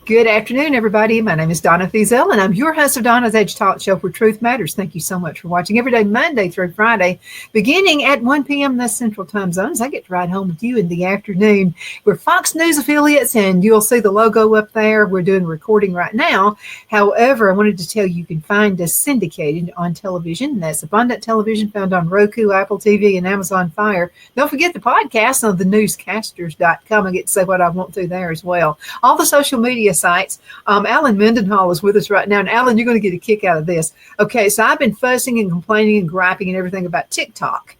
Good afternoon, everybody. My name is Donna Feazell, and I'm your host of Donna's Edge Talk Show where truth matters. Thank you so much for watching every day, Monday through Friday, beginning at 1 p.m. the Central Time Zone. As I get to ride home with you in the afternoon. We're Fox News affiliates, and you'll see the logo up there. We're doing a recording right now. However, I wanted to tell you can find us syndicated on television. That's Abundant Television, found on Roku, Apple TV, and Amazon Fire. Don't forget the podcast on thenewscasters.com. I get to say what I want to there as well. All the social media sites. Alan Mendenhall is with us right now. And Alan, you're going to get a kick out of this. Okay, so I've been fussing and complaining and griping and everything about TikTok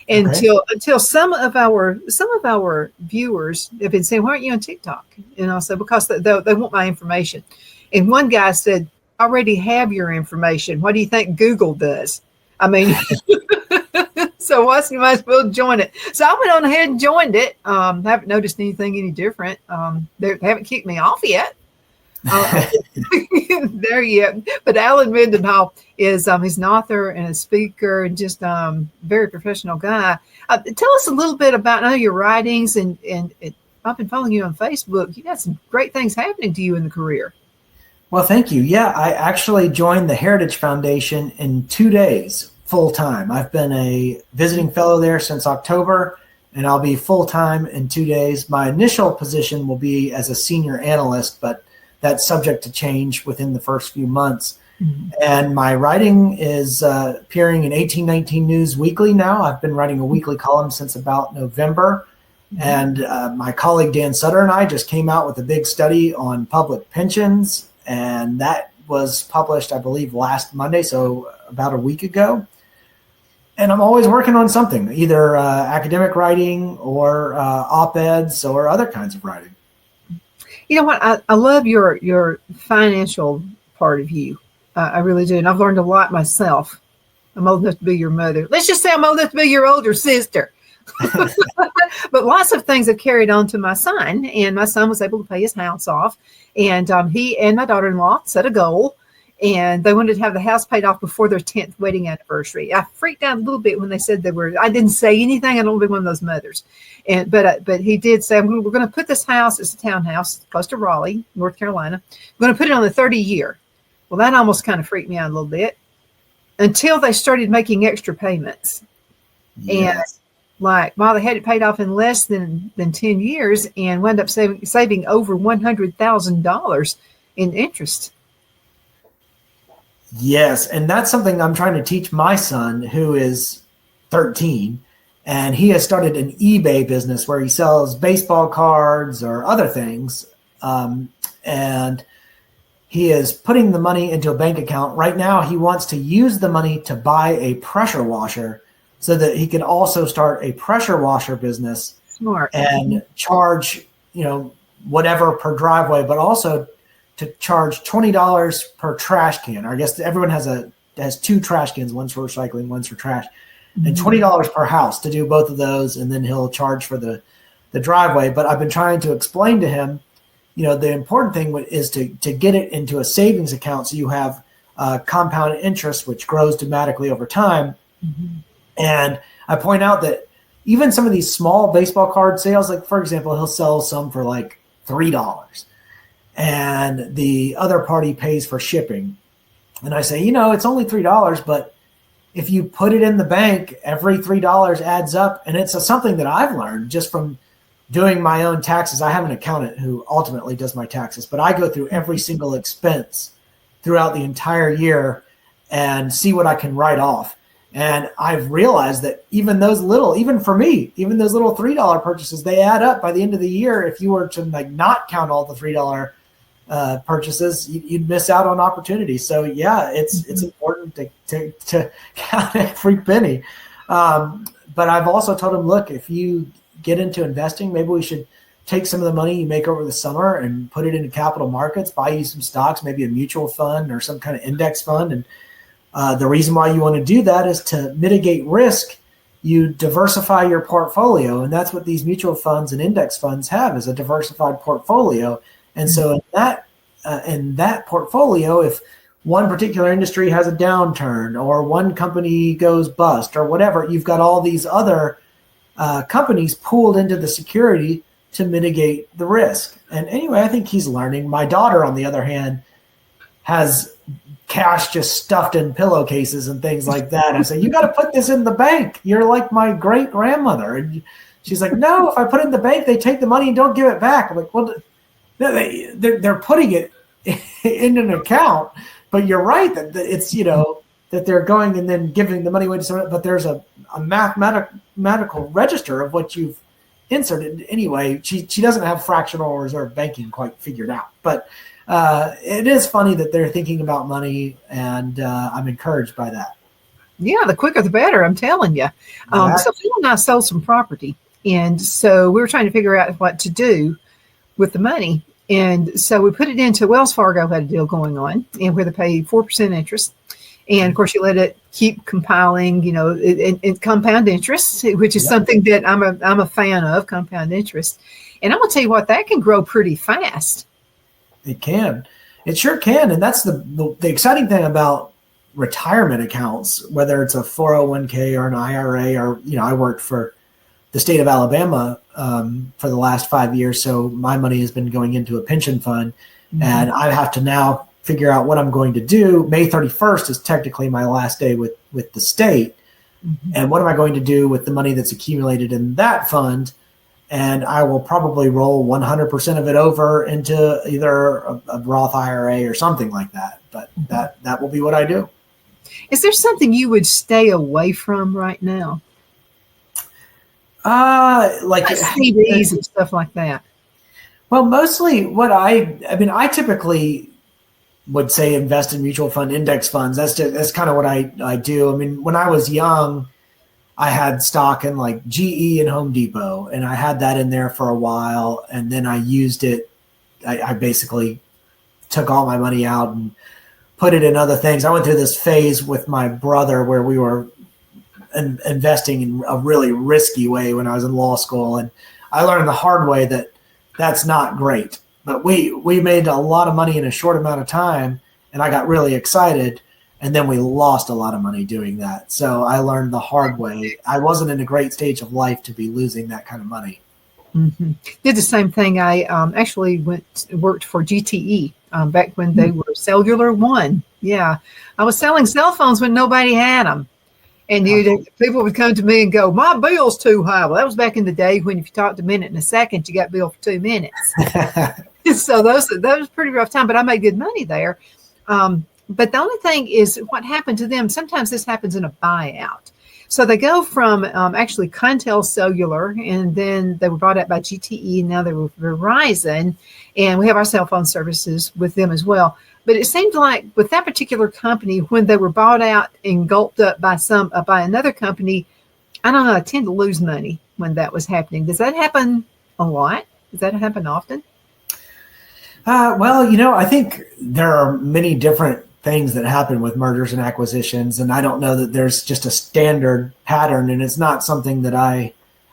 until some of our viewers have been saying, "Why aren't you on TikTok?" And I said, "Because they want my information." And one guy said, "I already have your information. What do you think Google does?" I mean, so you might as well join it. So I went on ahead and joined it. Haven't noticed anything any different. They haven't kicked me off yet. There yet. But Alan Mendenhall is he's an author and a speaker and just very professional guy. Tell us a little bit about your writings and I've been following you on Facebook. You got some great things happening to you in the career. Well, thank you. Yeah, I actually joined the Heritage Foundation in 2 days, full time. I've been a visiting fellow there since October, and I'll be full time in 2 days. My initial position will be as a senior analyst, but that's subject to change within the first few months. Mm-hmm. And my writing is appearing in 1819 News Weekly now. I've been writing a weekly column since about November. Mm-hmm. And my colleague Dan Sutter and I just came out with a big study on public pensions, and that was published, I believe, last Monday, so about a week ago. And I'm always working on something, either academic writing or op-eds or other kinds of writing. You know what? I love your financial part of you. I really do. And I've learned a lot myself. I'm old enough to be your mother. Let's just say I'm old enough to be your older sister. But lots of things have carried on to my son. And my son was able to pay his house off. And he and my daughter-in-law set a goal. And they wanted to have the house paid off before their 10th wedding anniversary. I freaked out a little bit when they said they were. I didn't say anything. I don't want to be one of those mothers. But he did say, we're going to put this house, it's a townhouse close to Raleigh, North Carolina. We're going to put it on the 30 year. Well, that almost kind of freaked me out a little bit until they started making extra payments. Yes. And while they had it paid off in less than 10 years and wound up saving over $100,000 in interest. Yes, and that's something I'm trying to teach my son, who is 13, and he has started an eBay business where he sells baseball cards or other things, and he is putting the money into a bank account. Right now, he wants to use the money to buy a pressure washer so that he can also start a pressure washer business. Smart. And charge, whatever per driveway, but also to charge $20 per trash can. I guess everyone has two trash cans, one's for recycling, one's for trash, and $20 per house to do both of those, and then he'll charge for the driveway. But I've been trying to explain to him, the important thing is to get it into a savings account so you have compound interest, which grows dramatically over time. Mm-hmm. And I point out that even some of these small baseball card sales, like for example, he'll sell some for like $3. And the other party pays for shipping. And I say, it's only $3, but if you put it in the bank, every $3 adds up. And it's something that I've learned just from doing my own taxes. I have an accountant who ultimately does my taxes, but I go through every single expense throughout the entire year and see what I can write off. And I've realized that even those little $3 purchases, they add up by the end of the year. If you were to not count all the $3 purchases, you'd miss out on opportunities. So yeah, it's important to count every penny. But I've also told him, look, if you get into investing, maybe we should take some of the money you make over the summer and put it into capital markets, buy you some stocks, maybe a mutual fund or some kind of index fund. And the reason why you want to do that is to mitigate risk. You diversify your portfolio, and that's what these mutual funds and index funds have, is a diversified portfolio. And so in that portfolio, if one particular industry has a downturn or one company goes bust or whatever, you've got all these other companies pooled into the security to mitigate the risk. And anyway, I think he's learning. My daughter, on the other hand, has cash just stuffed in pillowcases and things like that. I say, you got to put this in the bank. You're like my great grandmother. And she's like, no, if I put it in the bank, they take the money and don't give it back. I'm like, well, they're putting it in an account, but you're right that it's, that they're going and then giving the money away to someone, but there's a mathematical register of what you've inserted. Anyway, she doesn't have fractional reserve banking quite figured out, but it is funny that they're thinking about money, and I'm encouraged by that. Yeah, the quicker the better, I'm telling you. So Phil and I sold some property, and so we were trying to figure out what to do with the money. And so we put it into Wells Fargo, had a deal going on, and where they pay 4% interest. And of course, you let it keep compiling, in compound interest, which is something that I'm a fan of, compound interest. And I'm going to tell you what, that can grow pretty fast. It can. It sure can. And that's the exciting thing about retirement accounts, whether it's a 401k or an IRA, or, I worked for the state of Alabama for the last 5 years. So my money has been going into a pension fund, and I have to now figure out what I'm going to do. May 31st is technically my last day with the state. And what am I going to do with the money that's accumulated in that fund? And I will probably roll 100% of it over into either a Roth IRA or something like that. But that will be what I do. Is there something you would stay away from right now? Like CDs and stuff like that. Well, mostly what I typically would say invest in mutual fund index funds. That's kind of what I do. I mean, when I was young, I had stock in like GE and Home Depot, and I had that in there for a while, and then I used it. I basically took all my money out and put it in other things. I went through this phase with my brother where we were investing in a really risky way when I was in law school, and I learned the hard way that that's not great. But we made a lot of money in a short amount of time, and I got really excited, and then we lost a lot of money doing that. So I learned the hard way. I wasn't in a great stage of life to be losing that kind of money. Did the same thing. I actually worked for GTE back when they were Cellular One. Yeah, I was selling cell phones when nobody had them. And people would come to me and go, my bill's too high. Well, that was back in the day when if you talked a minute and a second, you got billed for 2 minutes. So that was a pretty rough time, but I made good money there. But the only thing is what happened to them, sometimes this happens in a buyout. So they go from actually Contel Cellular, and then they were bought out by GTE, and now they're with Verizon, and we have our cell phone services with them as well. But it seemed like with that particular company, when they were bought out and gulped up by another company, I don't know, I tend to lose money when that was happening. Does that happen a lot? Does that happen often? Well, I think there are many different things that happen with mergers and acquisitions, and I don't know that there's just a standard pattern, and it's not something that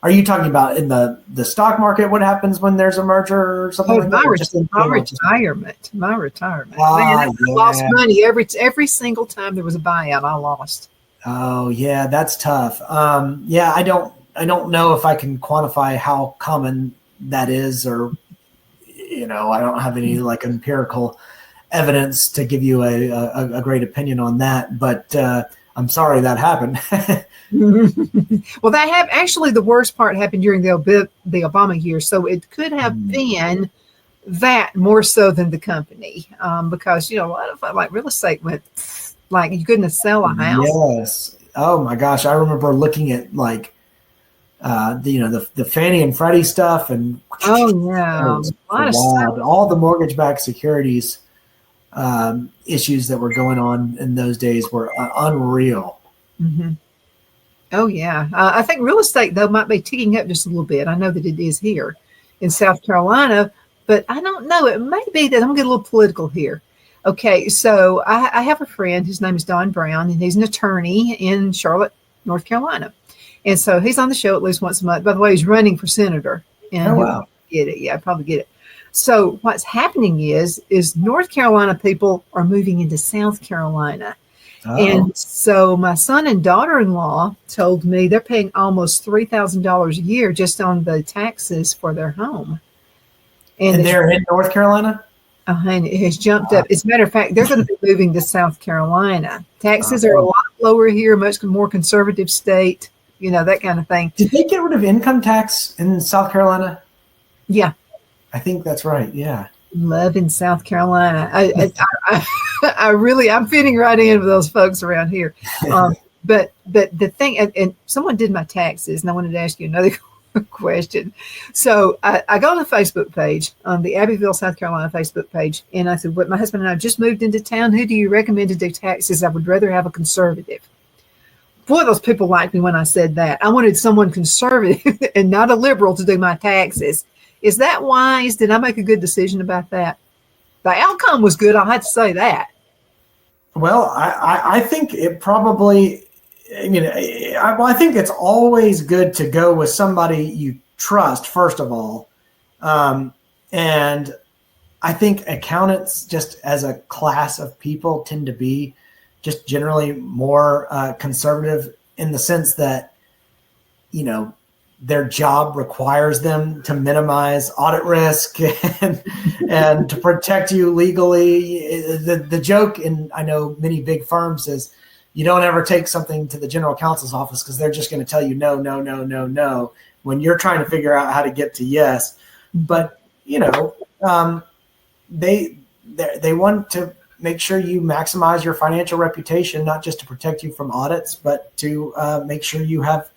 are you talking about in the stock market? What happens when there's a merger or something like that? My retirement. I lost money every single time there was a buyout. I lost. Oh yeah, that's tough. I don't know if I can quantify how common that is, or I don't have any like empirical evidence to give you a great opinion on that, but I'm sorry that happened. Well, that actually the worst part happened during the Obama years, so it could have been that more so than the company, because a lot of like real estate went like you couldn't sell a house. Yes. Oh my gosh, I remember looking at like the Fannie and Freddie stuff, and a lot of stuff. All the mortgage-backed securities issues that were going on in those days were unreal. Oh yeah, I think real estate though might be ticking up just a little bit. I know that it is here in South Carolina, but I don't know. It may be that I'm going to get a little political here. Okay, so I have a friend. His name is Don Brown, and he's an attorney in Charlotte, North Carolina. And so he's on the show at least once a month. By the way, he's running for senator. And Oh, wow. get it. Yeah, probably get it. So what's happening is North Carolina people are moving into South Carolina. Oh. And so my son and daughter-in-law told me they're paying almost $3,000 a year just on the taxes for their home. And they're in North Carolina? And it has jumped up. As a matter of fact, they're going to be moving to South Carolina. Taxes are a lot lower here, much more conservative state, that kind of thing. Did they get rid of income tax in South Carolina? Yeah. I think that's right. Yeah. Love in South Carolina. I'm fitting right in with those folks around here. But the thing, and someone did my taxes, and I wanted to ask you another question. So I go on the Facebook page, on the Abbeville, South Carolina Facebook page, and I said, my husband and I just moved into town. Who do you recommend to do taxes? I would rather have a conservative. Boy, those people liked me when I said that. I wanted someone conservative and not a liberal to do my taxes. Is that wise? Did I make a good decision about that? The outcome was good. I'll have to say that. Well, I think it probably, I think it's always good to go with somebody you trust, first of all. And I think accountants, just as a class of people, tend to be just generally more conservative in the sense that, their job requires them to minimize audit risk and to protect you legally. The joke in, I know, many big firms is you don't ever take something to the general counsel's office because they're just going to tell you no, no, no, no, no, when you're trying to figure out how to get to yes. But, they want to make sure you maximize your financial reputation, not just to protect you from audits, but to make sure you have,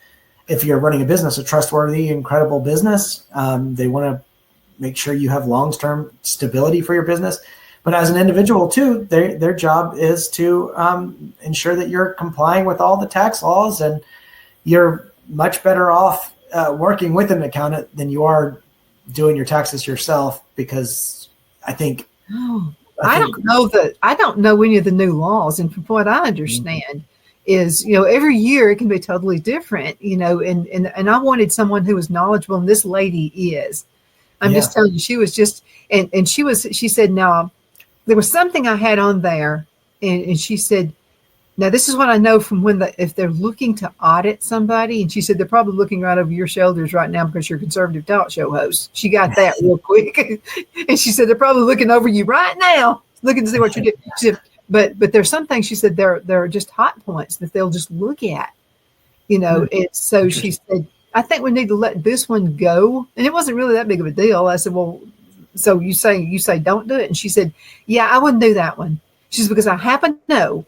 if you're running a business, a trustworthy, incredible business. They want to make sure you have long-term stability for your business. But as an individual too, their job is to ensure that you're complying with all the tax laws, and you're much better off working with an accountant than you are doing your taxes yourself, because I think I don't know any of the new laws, and from what I understand is, every year it can be totally different, and I wanted someone who was knowledgeable, and this lady is. I'm just telling you, she was just, and she said, now there was something I had on there, and she said, now this is what I know from if they're looking to audit somebody, and she said, they're probably looking right over your shoulders right now because you're a conservative talk show host. She got that real quick. And she said, they're probably looking over you right now, looking to see what you do. She said, but there's some things, she said, there are just hot points that they'll just look at, and so she said, I think we need to let this one go. And it wasn't really that big of a deal. I said, well, so you say don't do it? And she said, yeah, I wouldn't do that one. She said, because I happen to know,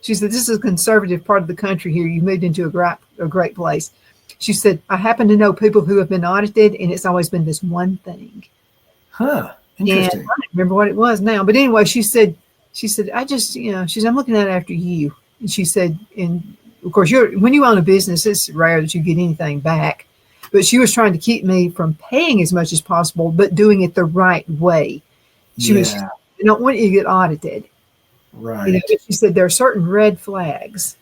she said, this is a conservative part of the country here. You moved into a great place. She said, I happen to know people who have been audited, and it's always been this one thing. Huh. Interesting. And I don't remember what it was now. But anyway, she said, I just, I'm looking at it after you. And she said, and of course, when you own a business, it's rare that you get anything back. But she was trying to keep me from paying as much as possible, but doing it the right way. She I don't want you to get audited. Right. She said there are certain red flags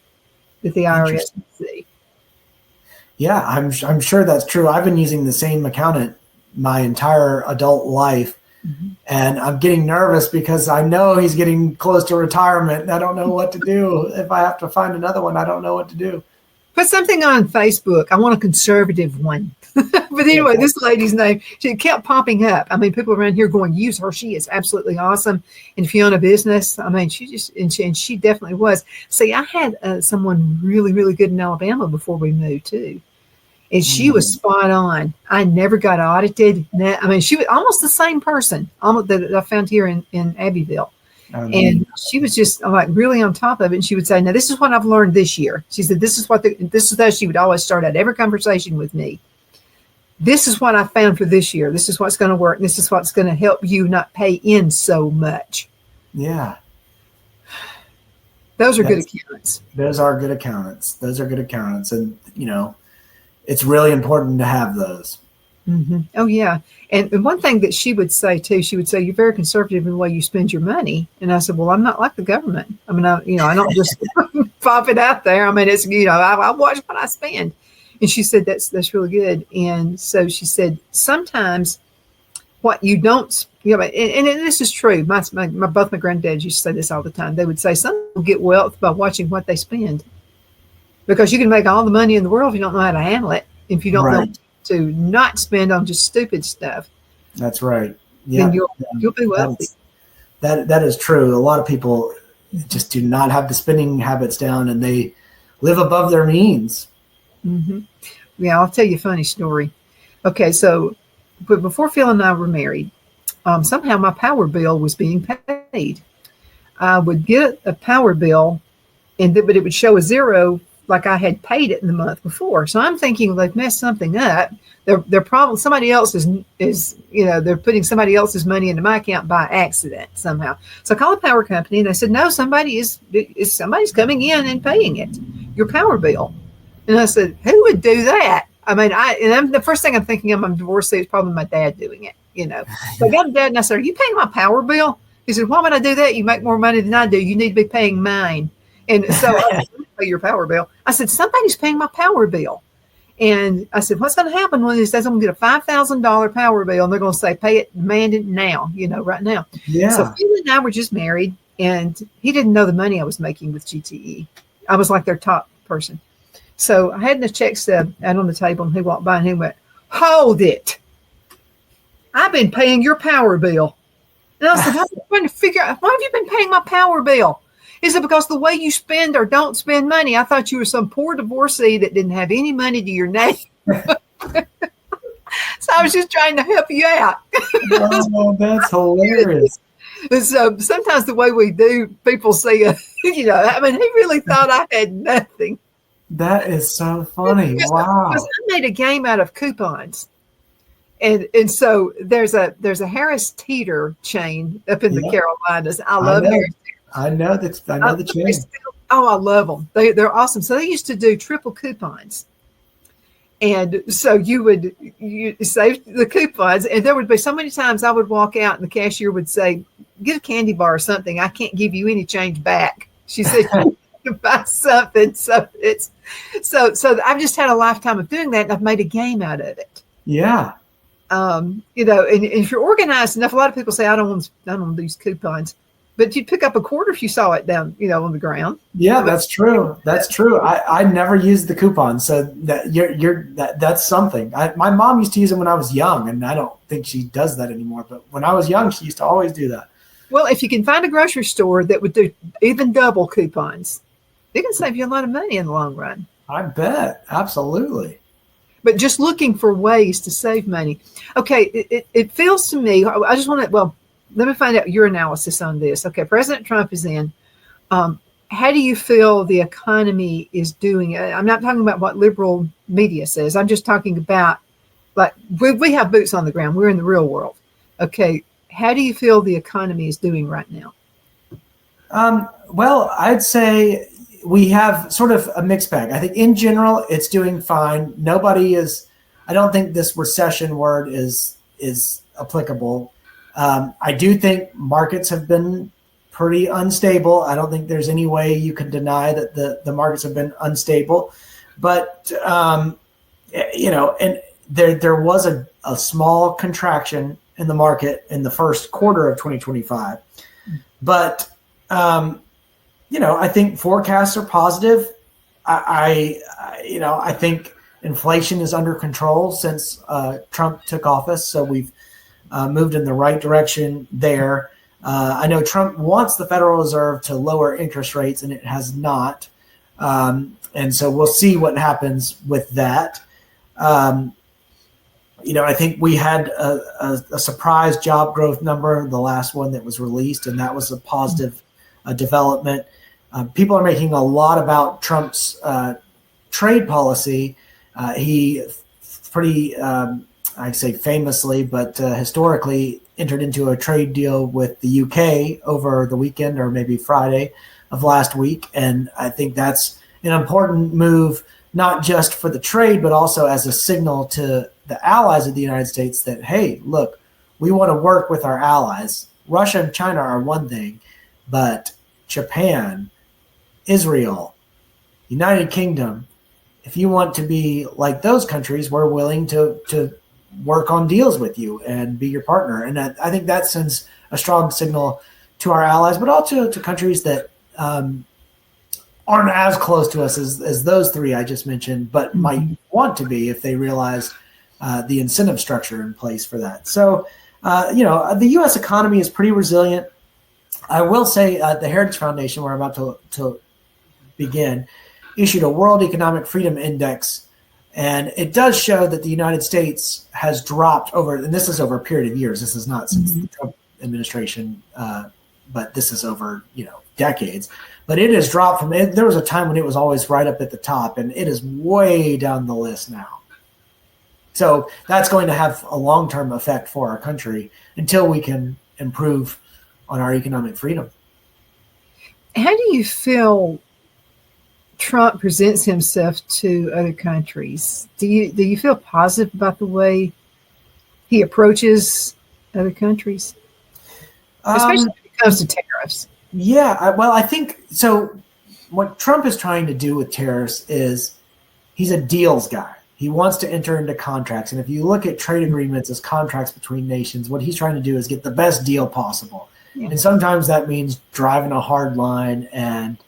that the IRS can see. Yeah, I'm sure that's true. I've been using the same accountant my entire adult life. Mm-hmm. And I'm getting nervous because I know he's getting close to retirement, and I don't know what to do. If I have to find another one, I don't know what to do. Put something on Facebook. I want a conservative one. But anyway, this lady's name, she kept popping up. I mean, people around here going, use her. She is absolutely awesome. And if you own a business, I mean, she definitely was. See, I had someone really, really good in Alabama before we moved too. And she was spot on. I never got audited. I mean, she was almost the same person that I found here in Abbeville. And she was just like really on top of it. And she would say, now, this is what I've learned this year. She said, this is how she would always start out every conversation with me. This is what I found for this year. This is what's going to work. This is what's going to help you not pay in so much. Yeah. Those are good accountants. Those are good accountants. And, it's really important to have those. Oh, yeah. And one thing that she would say, too, she would say, you're very conservative in the way you spend your money. And I said, well, I'm not like the government. I mean, I don't just pop it out there. I mean, it's, I watch what I spend. And she said, that's really good. And so she said, sometimes what you don't, and this is true. Both my granddads used to say this all the time. They would say, some people get wealth by watching what they spend. Because you can make all the money in the world if you don't know how to handle it. If you don't know to not spend on just stupid stuff. That's right. Yeah. Then you'll be wealthy. That is true. A lot of people just do not have the spending habits down, and they live above their means. Mm-hmm. Yeah, I'll tell you a funny story. Okay, so but before Phil and I were married, somehow my power bill was being paid. I would get a power bill, but it would show a zero, like I had paid it in the month before. So I'm thinking, well, they've messed something up. They're probably somebody else is they're putting somebody else's money into my account by accident somehow. So I called the power company and they said, no, somebody's coming in and paying it, your power bill. And I said, who would do that? I mean, the first thing I'm thinking of, I'm divorcee, it's probably my dad doing it, So I got to dad and I said, are you paying my power bill? He said, why would I do that? You make more money than I do. You need to be paying mine. And so I said, pay your power bill. I said, somebody's paying my power bill. And I said, what's going to happen when he says I'm going to get a $5,000 power bill? And they're going to say, pay it, demand it now, right now. Yeah. So Phil and I were just married, and he didn't know the money I was making with GTE. I was like their top person. So I had the check stub out on the table, and he walked by and he went, hold it. I've been paying your power bill. And I said, I'm trying to figure out, why have you been paying my power bill? Is it because the way you spend or don't spend money? I thought you were some poor divorcee that didn't have any money to your name. So I was just trying to help you out. Oh, that's hilarious. So sometimes the way we do, people see, I mean, he really thought I had nothing. That is so funny. Wow. Because I made a game out of coupons. And so there's a Harris Teeter chain up in the Carolinas. I love Harris Teeter. I know the chain. I love them. They're awesome. So they used to do triple coupons. And so you save the coupons, and there would be so many times I would walk out and the cashier would say, get a candy bar or something. I can't give you any change back. She said, you can buy something. So so I've just had a lifetime of doing that, and I've made a game out of it. Yeah. And if you're organized enough, a lot of people say, I don't want these coupons. But you'd pick up a quarter if you saw it down, on the ground. Yeah, that's true. That's true. I never used the coupons, so that's something. My mom used to use them when I was young, and I don't think she does that anymore. But when I was young, she used to always do that. Well, if you can find a grocery store that would do even double coupons, it can save you a lot of money in the long run. I bet. Absolutely. But just looking for ways to save money. Okay, it feels to me, I just want to, let me find out your analysis on this. Okay, President Trump is in. How do you feel the economy is doing? I'm not talking about what liberal media says. I'm just talking about, like, we have boots on the ground. We're in the real world. Okay, how do you feel the economy is doing right now? Well, I'd say we have sort of a mixed bag. I think in general, it's doing fine. I don't think this recession word is applicable. I do think markets have been pretty unstable. I don't think there's any way you can deny that the markets have been unstable. But, and there was a small contraction in the market in the first quarter of 2025. But, I think forecasts are positive. I think inflation is under control since Trump took office. So we've moved in the right direction there. I know Trump wants the Federal Reserve to lower interest rates, and it has not. And so we'll see what happens with that. I think we had a surprise job growth number, the last one that was released, and that was a positive development. People are making a lot about Trump's trade policy. He pretty I'd say famously, but historically entered into a trade deal with the UK over the weekend or maybe Friday of last week. And I think that's an important move, not just for the trade, but also as a signal to the allies of the United States that, hey, look, we want to work with our allies. Russia and China are one thing, but Japan, Israel, United Kingdom, if you want to be like those countries, we're willing to work on deals with you and be your partner. And I think that sends a strong signal to our allies, but also to countries that aren't as close to us as those three I just mentioned, but might want to be if they realize the incentive structure in place for that. So, the U.S. economy is pretty resilient. I will say the Heritage Foundation, where I'm about to begin, issued a World Economic Freedom Index, and it does show that the United States has dropped over, and this is over a period of years. This is not since the Trump administration, but this is over, decades. But it has dropped from it. There was a time when it was always right up at the top, and it is way down the list now. So that's going to have a long-term effect for our country until we can improve on our economic freedom. How do you feel Trump presents himself to other countries? Do you feel positive about the way he approaches other countries, especially when it comes to tariffs? Yeah, well, I think so. What Trump is trying to do with tariffs is he's a deals guy. He wants to enter into contracts. And if you look at trade agreements as contracts between nations, what he's trying to do is get the best deal possible. Yeah. And sometimes that means driving a hard line and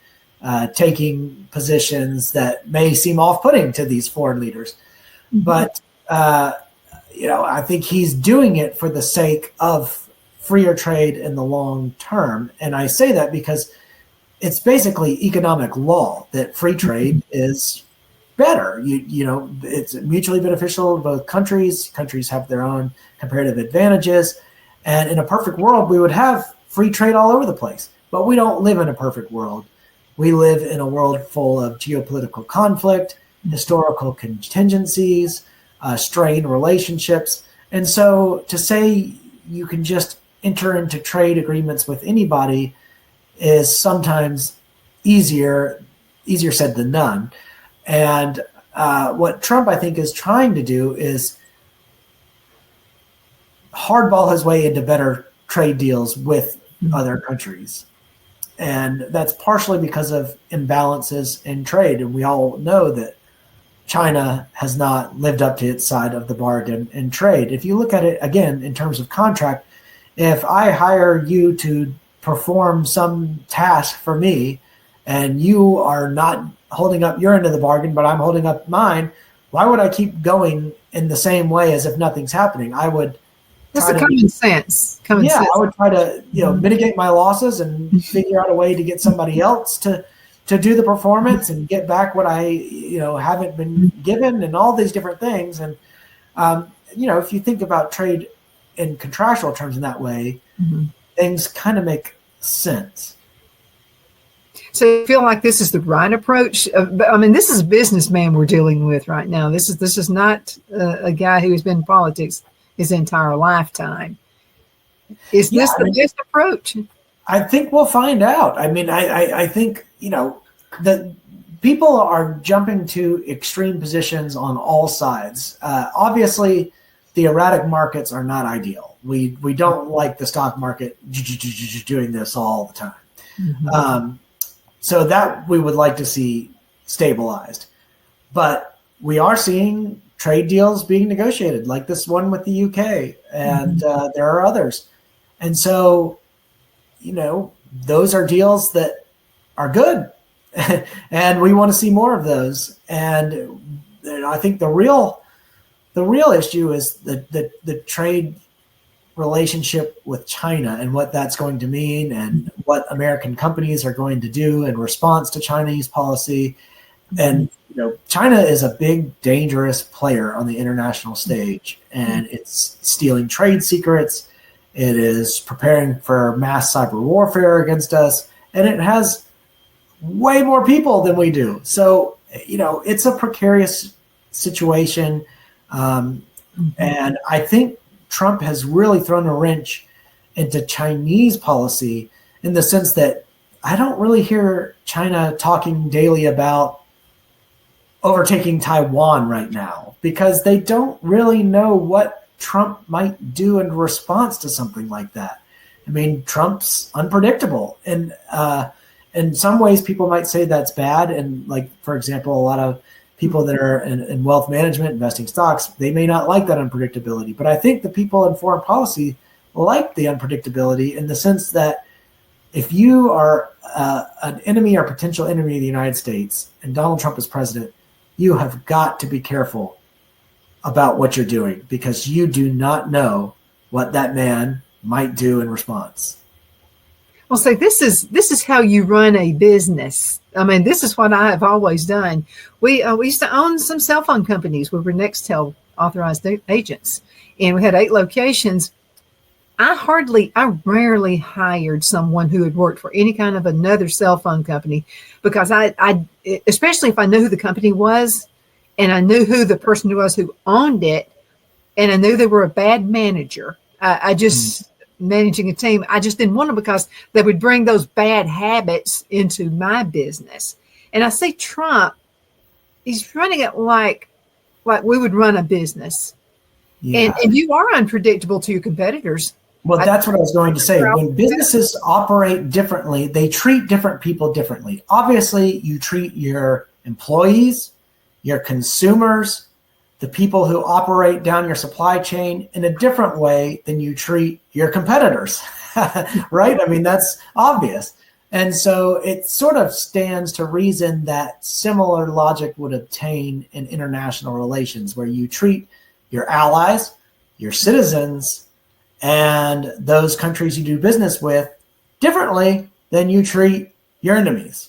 taking positions that may seem off-putting to these foreign leaders. Mm-hmm. But, I think he's doing it for the sake of freer trade in the long term. And I say that because it's basically economic law that free trade is better. It's mutually beneficial to both countries. Countries have their own comparative advantages. And in a perfect world, we would have free trade all over the place. But we don't live in a perfect world. We live in a world full of geopolitical conflict, historical contingencies, strained relationships. And so to say you can just enter into trade agreements with anybody is sometimes easier said than done. And what Trump, I think, is trying to do is hardball his way into better trade deals with other countries. And that's partially because of imbalances in trade. And we all know that China has not lived up to its side of the bargain in trade. If you look at it, again, in terms of contract, if I hire you to perform some task for me and you are not holding up your end of the bargain, but I'm holding up mine, why would I keep going in the same way as if nothing's happening? I would common sense. I would try to mitigate my losses and figure out a way to get somebody else to do the performance and get back what I haven't been given, and all these different things. And if you think about trade in contractual terms in that way, things kind of make sense. So you feel like this is the right approach? This is a businessman we're dealing with right now. This is not a guy who has been in politics his entire lifetime. Is this the best approach? I think we'll find out. I think, that people are jumping to extreme positions on all sides. Obviously, the erratic markets are not ideal. We don't like the stock market doing this all the time. Mm-hmm. So that we would like to see stabilized. But we are seeing trade deals being negotiated, like this one with the UK, and there are others. And so, those are deals that are good, and we want to see more of those. And I think the real issue is the trade relationship with China and what that's going to mean, and what American companies are going to do in response to Chinese policy. And China is a big, dangerous player on the international stage, and it's stealing trade secrets. It is preparing for mass cyber warfare against us, and it has way more people than we do. So, it's a precarious situation. And I think Trump has really thrown a wrench into Chinese policy, in the sense that I don't really hear China talking daily about overtaking Taiwan right now because they don't really know what Trump might do in response to something like that. I mean, Trump's unpredictable. And in some ways, people might say that's bad. And like, for example, a lot of people that are in wealth management, investing stocks, they may not like that unpredictability. But I think the people in foreign policy like the unpredictability in the sense that if you are an enemy or potential enemy of the United States and Donald Trump is president, you have got to be careful about what you're doing because you do not know what that man might do in response. Well, see, this is how you run a business. I mean, this is what I have always done. We used to own some cell phone companies. We were Nextel authorized agents, and we had 8 locations. I rarely hired someone who had worked for any kind of another cell phone company because I especially if I knew who the company was and I knew who the person was who owned it and I knew they were a bad manager. I just managing a team. I just didn't want them because they would bring those bad habits into my business. And I see Trump, he's running it like we would run a business. Yeah. And you are unpredictable to your competitors. Well, that's what I was going to say. When businesses operate differently, they treat different people differently. Obviously, you treat your employees, your consumers, the people who operate down your supply chain in a different way than you treat your competitors, right? I mean, that's obvious. And so it sort of stands to reason that similar logic would obtain in international relations, where you treat your allies, your citizens, and those countries you do business with differently than you treat your enemies.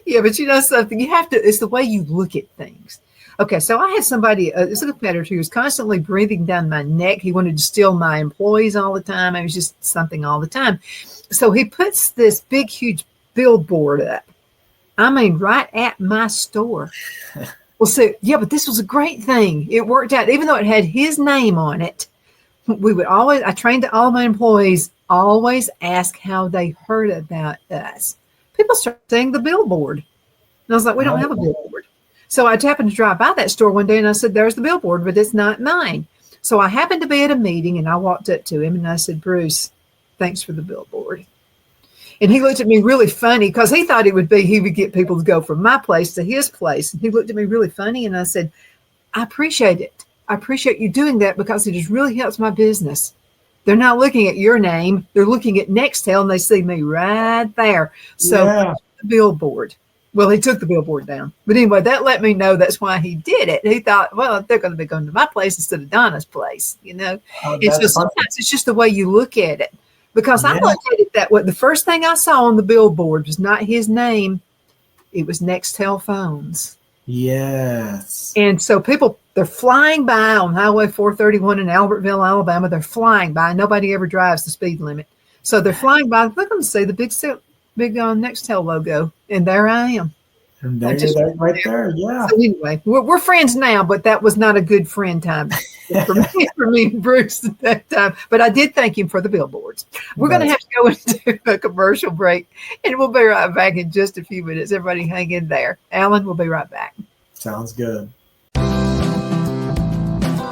Yeah, but you know something, you have to, it's the way you look at things. Okay, so I had somebody, it's a competitor who was constantly breathing down my neck. He wanted to steal my employees all the time. It was just something all the time. So he puts this big, huge billboard up. I mean, right at my store. Well, so, yeah, but this was a great thing. It worked out, even though it had his name on it. We would always, I trained all my employees, always ask how they heard about us. People started saying the billboard. And I was like, we don't have a billboard. So I happened to drive by that store one day and I said, there's the billboard, but it's not mine. So I happened to be at a meeting and I walked up to him and I said, Bruce, thanks for the billboard. And he looked at me really funny because he thought he would get people to go from my place to his place. And he looked at me really funny and I said, I appreciate it. I appreciate you doing that because it just really helps my business. They're not looking at your name. They're looking at Nextel and they see me right there. So the billboard. Well, he took the billboard down. But anyway, that let me know that's why he did it. He thought, well, they're going to be going to my place instead of Donna's place, you know. And so sometimes it's just the way you look at it. Because I looked at it that way. The first thing I saw on the billboard was not his name. It was Nextel phones. Yes. And so people, they're flying by on Highway 431 in Albertville, Alabama. They're flying by. Nobody ever drives the speed limit. So they're flying by. They're going to see the big Nextel logo. And there I am. And there you're right there. Yeah. So anyway, we're friends now, but that was not a good friend time for me and Bruce at that time. But I did thank him for the billboards. We're going to have to go into a commercial break, and we'll be right back in just a few minutes. Everybody hang in there. Alan, we'll be right back. Sounds good.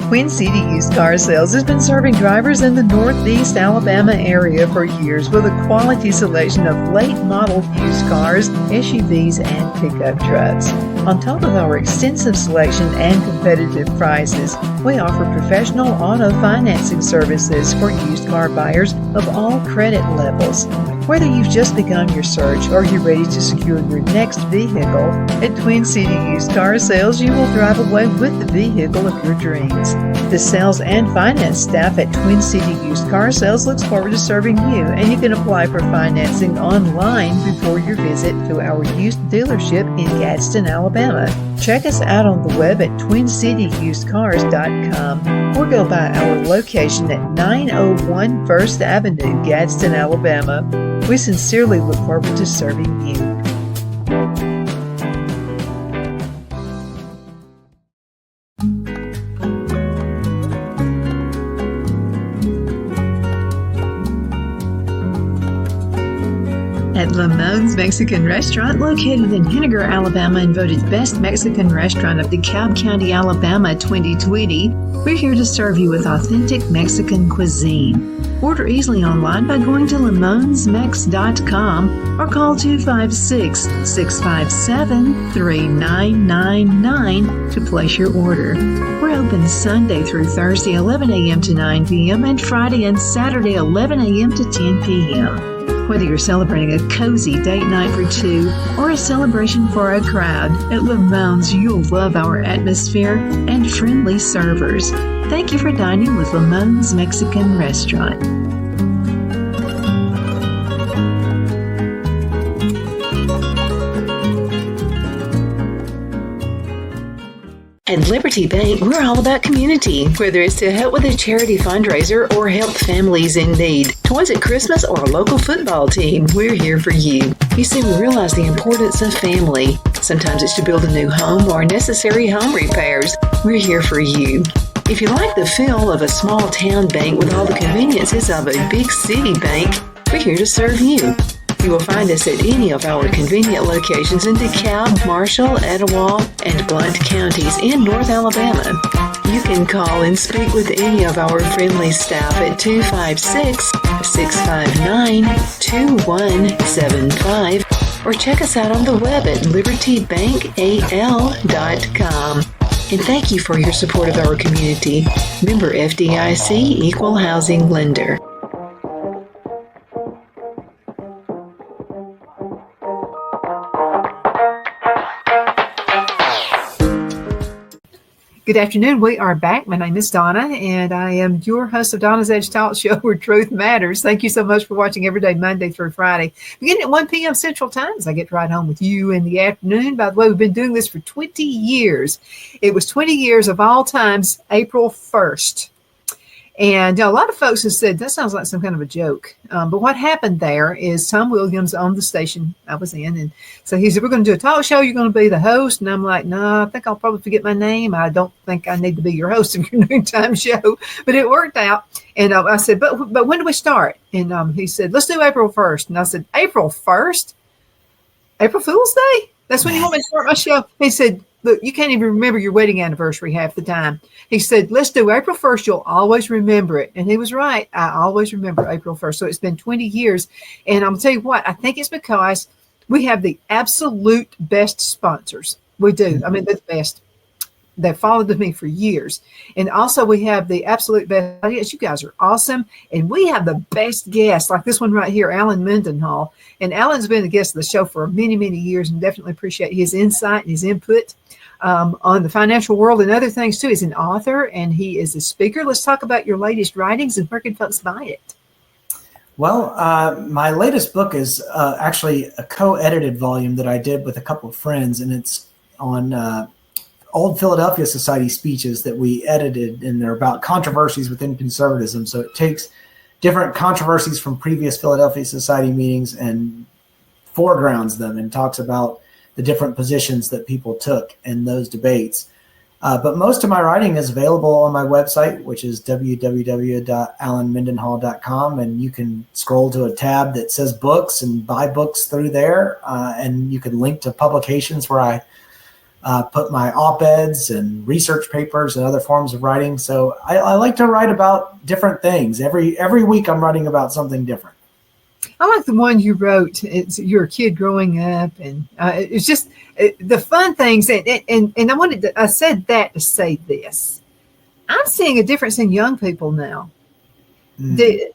Twin City Used Car Sales has been serving drivers in the Northeast Alabama area for years with a quality selection of late model used cars, SUVs, and pickup trucks. On top of our extensive selection and competitive prices, we offer professional auto financing services for used car buyers of all credit levels. Whether you've just begun your search or you're ready to secure your next vehicle, at Twin City Used Car Sales, you will drive away with the vehicle of your dreams. The sales and finance staff at Twin City Used Car Sales looks forward to serving you, and you can apply for financing online before your visit to our used dealership in Gadsden, Alabama. Check us out on the web at twincityusedcars.com or go by our location at 901 First Avenue, Gadsden, Alabama. We sincerely look forward to serving you. At Lamone's Mexican Restaurant, located in Henniger, Alabama, and voted Best Mexican Restaurant of DeKalb County, Alabama 2020, we're here to serve you with authentic Mexican cuisine. Order easily online by going to lamonsmex.com or call 256-657-3999 to place your order. We're open Sunday through Thursday, 11 a.m. to 9 p.m. and Friday and Saturday, 11 a.m. to 10 p.m. Whether you're celebrating a cozy date night for two or a celebration for a crowd, at Lamone's you'll love our atmosphere and friendly servers. Thank you for dining with Lamone's Mexican Restaurant. At Liberty Bank, we're all about community, whether it's to help with a charity fundraiser or help families in need. Toys at Christmas or a local football team, we're here for you. You see, we realize the importance of family. Sometimes it's to build a new home or necessary home repairs. We're here for you. If you like the feel of a small town bank with all the conveniences of a big city bank, we're here to serve you. You will find us at any of our convenient locations in DeKalb, Marshall, Etowah, and Blount counties in North Alabama. You can call and speak with any of our friendly staff at 256-659-2175 or check us out on the web at libertybankal.com. And thank you for your support of our community. Member FDIC Equal Housing Lender. Good afternoon. We are back. My name is Donna, and I am your host of Donna's Edge Talk Show, where truth matters. Thank you so much for watching every day, Monday through Friday. Beginning at 1 p.m. Central Time, I get to ride home with you in the afternoon. By the way, we've been doing this for 20 years. It was 20 years of all times, April 1st. And a lot of folks have said, that sounds like some kind of a joke. But what happened there is Tom Williams owned the station I was in. And so he said, we're going to do a talk show. You're going to be the host. And I'm like, no, I think I'll probably forget my name. I don't think I need to be your host of your noontime show. But it worked out. And I said, but when do we start? And he said, let's do April 1st. And I said, April 1st? April Fool's Day? That's when you want me to start my show? He said, look, you can't even remember your wedding anniversary half the time. He said, let's do April 1st. You'll always remember it. And he was right. I always remember April 1st. So it's been 20 years. And I'm going to tell you what, I think it's because we have the absolute best sponsors. We do. I mean, they're the best. They've followed me for years. And also we have the absolute best audience. You guys are awesome. And we have the best guests, like this one right here, Alan Mendenhall. And Alan's been a guest of the show for many, many years, and definitely appreciate his insight and his input on the financial world and other things too. He's an author and he is a speaker. Let's talk about your latest writings and where can folks buy it? Well, my latest book is actually a co-edited volume that I did with a couple of friends, and it's on old Philadelphia Society speeches that we edited, and they're about controversies within conservatism. So it takes different controversies from previous Philadelphia Society meetings and foregrounds them and talks about the different positions that people took in those debates. But most of my writing is available on my website, which is www.alanmendenhall.com. And you can scroll to a tab that says books and buy books through there. And you can link to publications where I put my op-eds and research papers and other forms of writing. So I like to write about different things. Every week I'm writing about something different. I like the one you wrote. You're a kid growing up, and it's just the fun things. And I said that to say this. I'm seeing a difference in young people now. They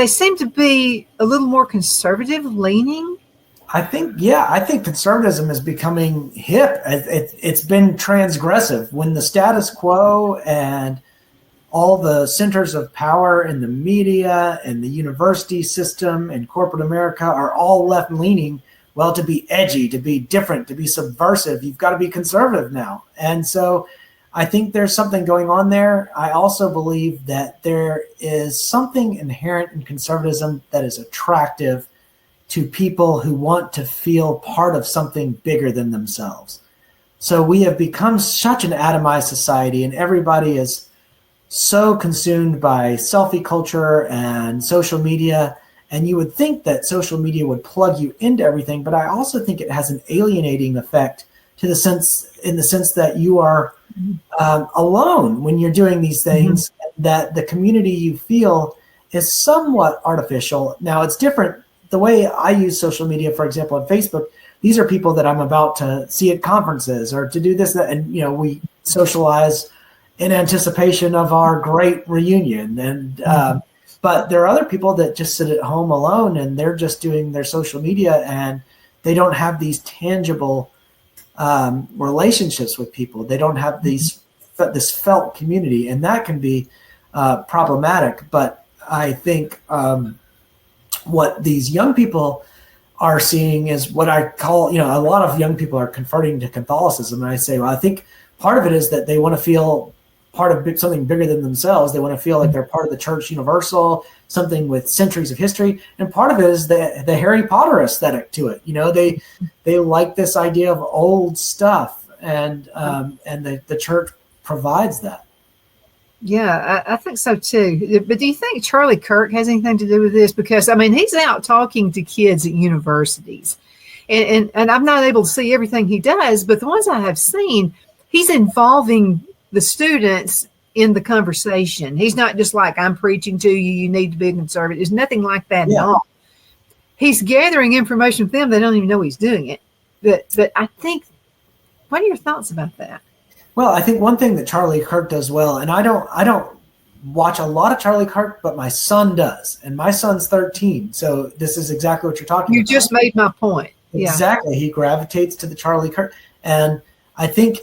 seem to be a little more conservative leaning. I think conservatism is becoming hip. It's been transgressive when the status quo and all the centers of power in the media and the university system and corporate America are all left leaning. Well, to be edgy, to be different, to be subversive, you've got to be conservative now. And so I think there's something going on there. I also believe that there is something inherent in conservatism that is attractive to people who want to feel part of something bigger than themselves. So we have become such an atomized society, and everybody is so consumed by selfie culture and social media And you would think that social media would plug you into everything, but I also think it has an alienating effect in the sense that you are alone when you're doing these things, that the community you feel is somewhat artificial. Now, it's different. The way I use social media, for example, on Facebook, these are people that I'm about to see at conferences or to do this, that, and we socialize in anticipation of our great reunion. And but there are other people that just sit at home alone and they're just doing their social media and they don't have these tangible relationships with people. They don't have this felt community, and that can be problematic. But I think what these young people are seeing is what I call, a lot of young people are converting to Catholicism. And I say, well, I think part of it is that they want to feel part of something bigger than themselves. They want to feel like they're part of the Church Universal, something with centuries of history. And part of it is the Harry Potter aesthetic to it. They like this idea of old stuff, and the church provides that. Yeah, I think so too. But do you think Charlie Kirk has anything to do with this? Because he's out talking to kids at universities, and I'm not able to see everything he does, but the ones I have seen, he's involving the students in the conversation. He's not just like, I'm preaching to you, you need to be conservative. There's nothing like that at all. He's gathering information from them. They don't even know he's doing it. But I think, what are your thoughts about that? Well, I think one thing that Charlie Kirk does well, and I don't watch a lot of Charlie Kirk, but my son does, and my son's 13. So this is exactly what you're talking about. You just made my point. Exactly. He gravitates to the Charlie Kirk. And I think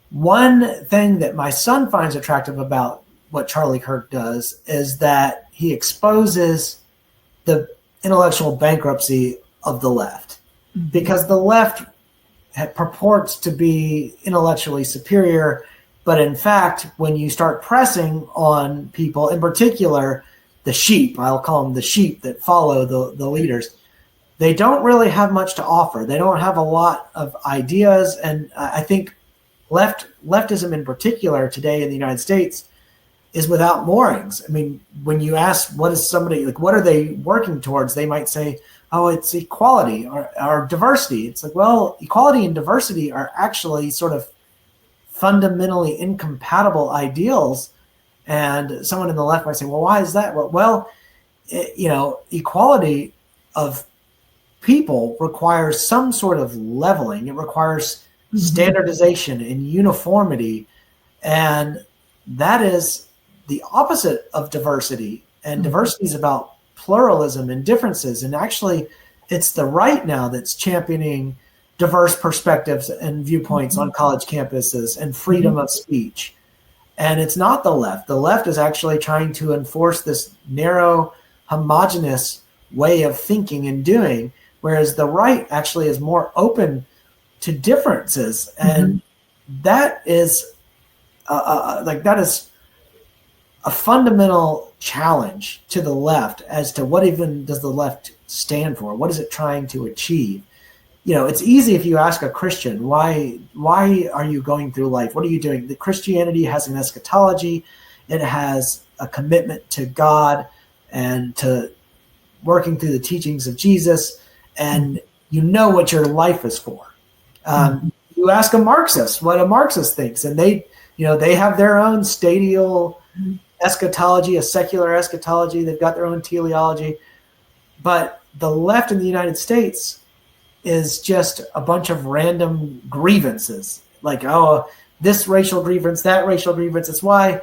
one thing that my son finds attractive about what Charlie Kirk does is that he exposes the intellectual bankruptcy of the left, because the left purports to be intellectually superior, but in fact, when you start pressing on people, in particular the sheep, I'll call them the sheep that follow the leaders, they don't really have much to offer. They don't have a lot of ideas. And I think leftism in particular today in the United States is without moorings. When you ask what are they working towards, they might say, oh, it's equality or diversity. It's like, well, equality and diversity are actually sort of fundamentally incompatible ideals. And someone in the left might say, well, why is that? Well, equality of people requires some sort of leveling. It requires standardization and uniformity. And that is the opposite of diversity. And diversity is about pluralism and differences. And actually, it's the right now that's championing diverse perspectives and viewpoints on college campuses and freedom of speech. And it's not the left. The left is actually trying to enforce this narrow, homogenous way of thinking and doing, whereas the right actually is more open to differences. And that is that is a fundamental challenge to the left as to what even does the left stand for? What is it trying to achieve? It's easy if you ask a Christian, why are you going through life? What are you doing? The Christianity has an eschatology. It has a commitment to God and to working through the teachings of Jesus. And you know what your life is for. You ask a Marxist what a Marxist thinks, and they have their own stadial eschatology, a secular eschatology. They've got their own teleology. But the left in the United States is just a bunch of random grievances, like, oh, this racial grievance, that racial grievance. It's why,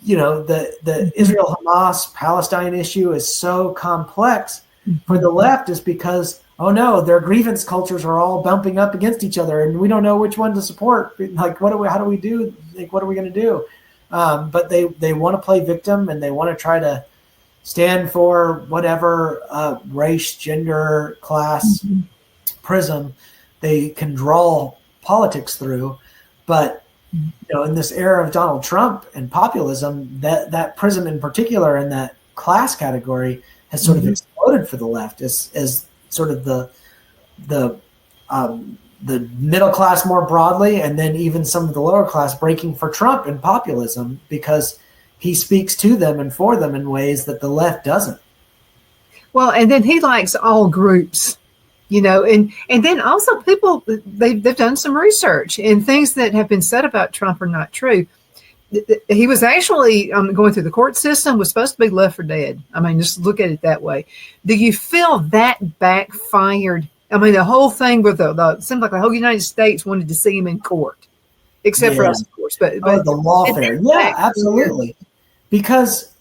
the Israel-Hamas Palestine issue is so complex for the left, is because, oh no, their grievance cultures are all bumping up against each other, and we don't know which one to support. Like, how do we do? Like, what are we going to do? But they want to play victim, and they want to try to stand for whatever race, gender, class prism they can draw politics through. But in this era of Donald Trump and populism, that prism in particular and that class category has sort of exploded for the left as sort of the middle class more broadly, and then even some of the lower class breaking for Trump and populism because he speaks to them and for them in ways that the left doesn't. Well, and then he likes all groups, and then also people, they've done some research, and things that have been said about Trump are not true. He was actually going through the court system, was supposed to be left for dead. I mean, just look at it that way. Do you feel that backfired? I mean, the whole thing with it seemed like the whole United States wanted to see him in court, except for us, of course. But the lawfare, yeah, absolutely. Because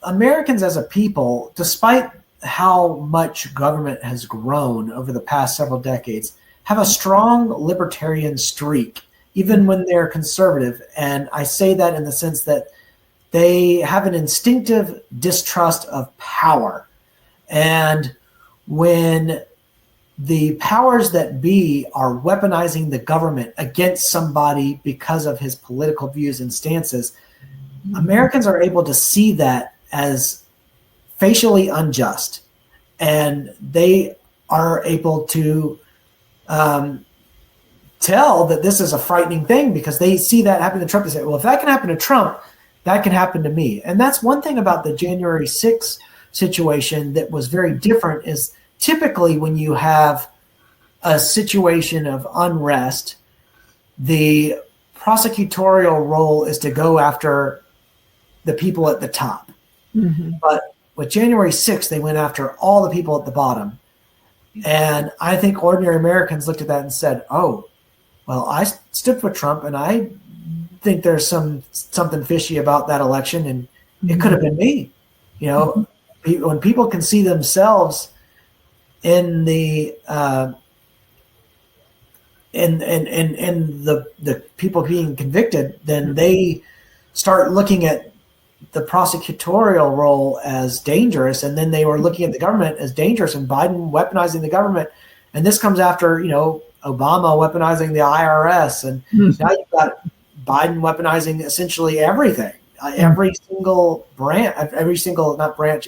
Americans as a people, despite how much government has grown over the past several decades, have a strong libertarian streak, even when they're conservative. And I say that in the sense that they have an instinctive distrust of power. And when the powers that be are weaponizing the government against somebody because of his political views and stances, Americans are able to see that as facially unjust, and they are able to tell that this is a frightening thing because they see that happen to Trump. They say, well, if that can happen to Trump, that can happen to me. And that's one thing about the January 6th situation that was very different is typically when you have a situation of unrest, the prosecutorial role is to go after the people at the top. Mm-hmm. But with January 6th, they went after all the people at the bottom. And I think ordinary Americans looked at that and said, oh, well, I stood with Trump, and I think there's something fishy about that election, and it could have been me. When people can see themselves in the in the people being convicted, then they start looking at the prosecutorial role as dangerous, and then they were looking at the government as dangerous, and Biden weaponizing the government. And this comes after, Obama weaponizing the IRS, and now you've got Biden weaponizing essentially everything, every single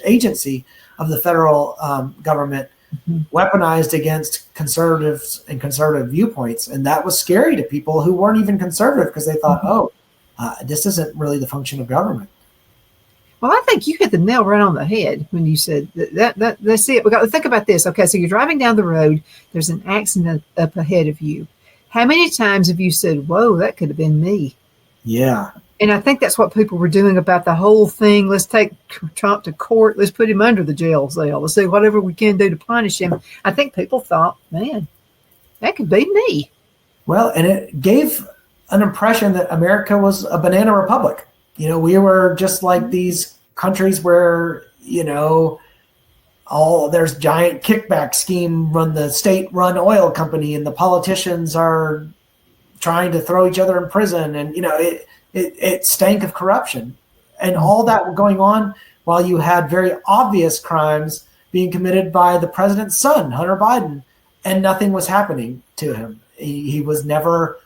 agency of the federal government weaponized against conservatives and conservative viewpoints. And that was scary to people who weren't even conservative because they thought, this isn't really the function of government. Well, I think you hit the nail right on the head when you said that. That's it. We got to think about this. Okay, so you're driving down the road. There's an accident up ahead of you. How many times have you said, whoa, that could have been me? Yeah. And I think that's what people were doing about the whole thing. Let's take Trump to court. Let's put him under the jail cell. Let's do whatever we can do to punish him. I think people thought, man, that could be me. Well, and it gave an impression that America was a banana republic. We were just like these countries where, there's giant kickback scheme run the state-run oil company, and the politicians are trying to throw each other in prison, and it stank of corruption, and all that going on while you had very obvious crimes being committed by the president's son, Hunter Biden, and nothing was happening to him. He was never